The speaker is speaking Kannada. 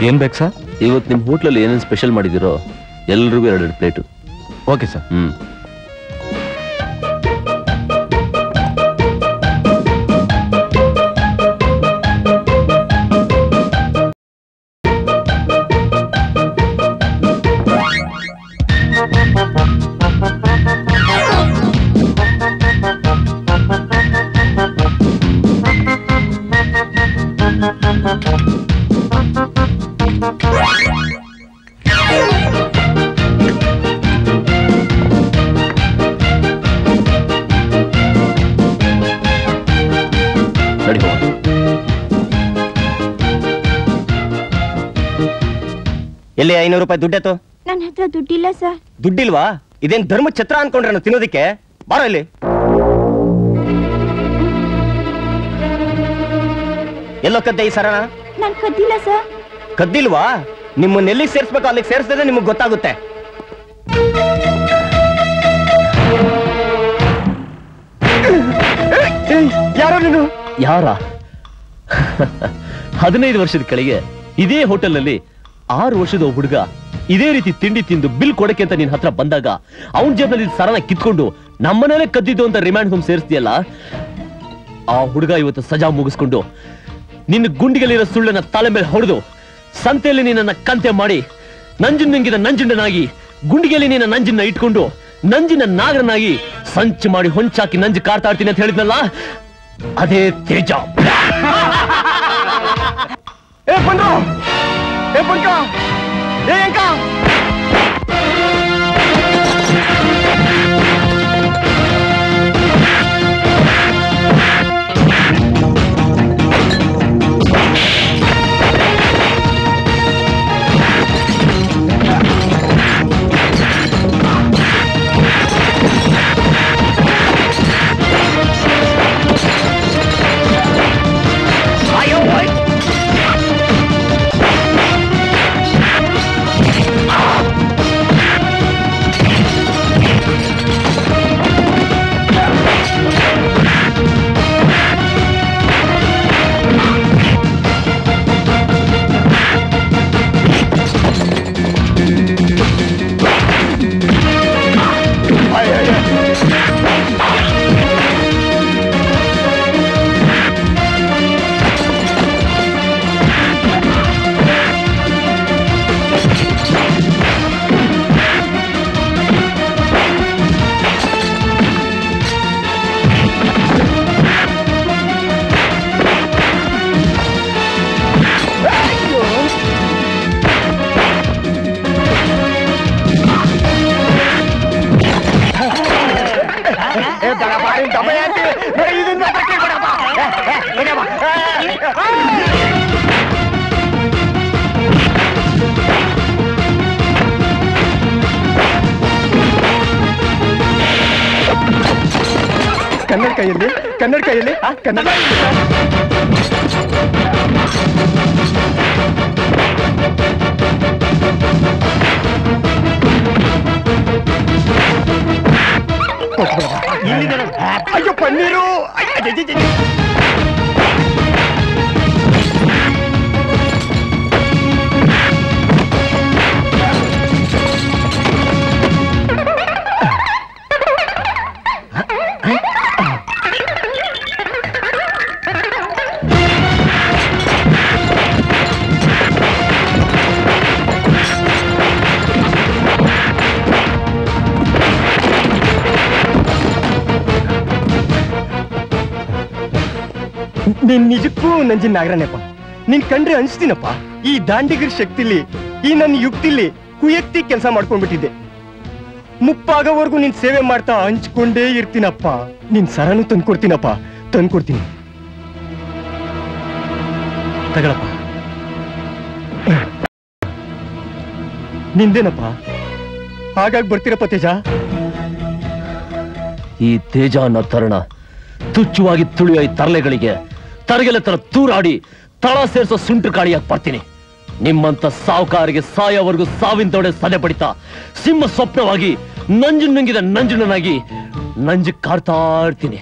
ಏನ್ ಬೇಕು ಸರ್? ಇವತ್ತು ನಿಮ್ಮ ಹೋಟ್ಲಲ್ಲಿ ಏನೇನು ಸ್ಪೆಷಲ್ ಮಾಡಿದಿರೋ ಎಲ್ರಿಗೂ 2 ಪ್ಲೇಟು. Okay sir. ಎಲ್ಲಿ 500 ರೂಪಾಯಿ ದುಡ್ಡೆತ್ತು? ನನ್ನ ಹತ್ರ ದುಡ್ಡಿಲ್ಲ ಸರ್. ದುಡ್ಡಿಲ್ವಾ? ಇದೇನ್ ಧರ್ಮ ಛತ್ರ ಅನ್ಕೊಂಡ್ರೆ ನಾನು ತಿನ್ನೋದಿಕ್ಕೆ? ಬಾರೋ ಇಲ್ಲಿ. ಎಲ್ಲೋ ಕದ್ದೆ ಈ ಸರನ? ನಾನು ಕದ್ದಿಲ್ಲ ಸರ್. ಕದ್ದಿಲ್ವಾ? ನಿಮ್ಮನ್ನ ಎಲ್ಲಿಗೆ ಸೇರಿಸ್ಬೇಕು ಅಲ್ಲಿಗೆ ಸೇರಿಸಿದ್ರೆ ನಿಮಗೆ ಗೊತ್ತಾಗುತ್ತೆ. ಯಾರೋ ನೀನು? ಯಾರ? 15 ವರ್ಷದ ಕೆಳಗೆ ಇದೇ ಹೋಟೆಲ್ನಲ್ಲಿ 6 ವರ್ಷದ ಹುಡುಗ ಇದೇ ರೀತಿ ತಿಂಡಿ ತಿಂದು ಬಿಲ್ ಕೊಡಕ್ಕೆ ಅಂತ ನಿನ್ ಹತ್ರ ಬಂದಾಗ ಅವನ ಜೇಬಲ್ಲಿ ಸರನ ಕಿತ್ಕೊಂಡು ನಮ್ಮನೇಲೆ ಕದ್ದಿದ್ದು ಅಂತ ರಿಮ್ಯಾಂಡ್ ಹೋಮ್ ಸೇರಿಸ್ತೀಯಲ್ಲ, ಆ ಹುಡುಗ ಇವತ್ತು ಸಜಾ ಮುಗಿಸ್ಕೊಂಡು ನಿನ್ನ ಗುಂಡಿಗಲ್ಲಿರೋ ಸುಳ್ಳನ್ನ ತಲೆ ಮೇಲೆ ಹೊಡೆದು ಸಂತೆಯಲ್ಲಿ ನಿನ್ನ ಕಂತೆ ಮಾಡಿ ನಂಜನ್ ನುಂಗಿದ ನಂಜುಂಡನಾಗಿ ಗುಂಡಿಗೆಯಲ್ಲಿ ನಿನ್ನ ನಂಜನ್ನ ಇಟ್ಕೊಂಡು ನಂಜಿನ ನಾಗರನಾಗಿ ಸಂಚು ಮಾಡಿ ಹೊಂಚಾಕಿ ನಂಜು ಕಾಡ್ತಾ ಇರ್ತೀನಿ ಅಂತ ಹೇಳಿದ್ನಲ್ಲ, ಅದೇ ತೇಜ. ಏ ಬಂದ್ರು, ಏ ಬಂಕ, ಏ ಅಂಕ. ಕನ್ನಡ ಕೈಯಲ್ಲಿ, ಕನ್ನಡ ಕೈಯಲ್ಲಿ, ಕನ್ನಡ ಅಯ್ಯೋ ಪನ್ನೀರು. ನೀನ್ ನಿಜಕ್ಕೂ ನಂಜಿನ ನಾಗರನೆಪ್ಪ. ನೀನ್ ಕಂಡ್ರೆ ಅನ್ಸ್ತೀನಪ್ಪ. ಈ ದಾಂಡಿಗರ ಶಕ್ತಿಲಿ, ಈ ನನ್ನ ಯುಕ್ತಿಲಿ ಕುಯಕ್ತಿ ಕೆಲಸ ಮಾಡ್ಕೊಂಡ್ಬಿಟ್ಟಿದ್ದೆ. ಮುಪ್ಪಾಗೋವರೆಗೂ ನಿನ್ ಸೇವೆ ಮಾಡ್ತಾ ಹಂಚ್ಕೊಂಡೇ ಇರ್ತೀನಪ್ಪ. ನಿನ್ ಸರನು ತಂದ್ಕೊಡ್ತೀನಪ್ಪ, ತಂದ್ಕೊಡ್ತೀನಿ. ತಗಳಪ್ಪ. ನಿಂದೇನಪ್ಪ? ಹಾಗಾಗಿ ಬರ್ತೀರಪ್ಪ ತೇಜ. ಈ ತೇಜ ಅನ್ನೋ ತರುಣ ತುಚ್ಛವಾಗಿ ತುಳಿಯೋ ಈ ತರಲೆಗಳಿಗೆ ತರಗೆಲೆ ತರ ತೂರಾಡಿ ತಳ ಸೇರಿಸೋ ಸುಂಟು ಕಾಡಿಯಾಗಿ ಬರ್ತೀನಿ. ನಿಮ್ಮಂತ ಸಾವುಕಾರಿಗೆ ಸಾಯೋವರೆಗೂ ಸಾವಿನ ತೊಡೆ ಸದೆ ಪಡಿತಾ ಸಿಂಹ ಸ್ವಪ್ನವಾಗಿ ನಂಜು ನುಂಗಿದ ನಂಜುನನಾಗಿ ನಂಜು ಕಾಡ್ತಾ ಇರ್ತೀನಿ.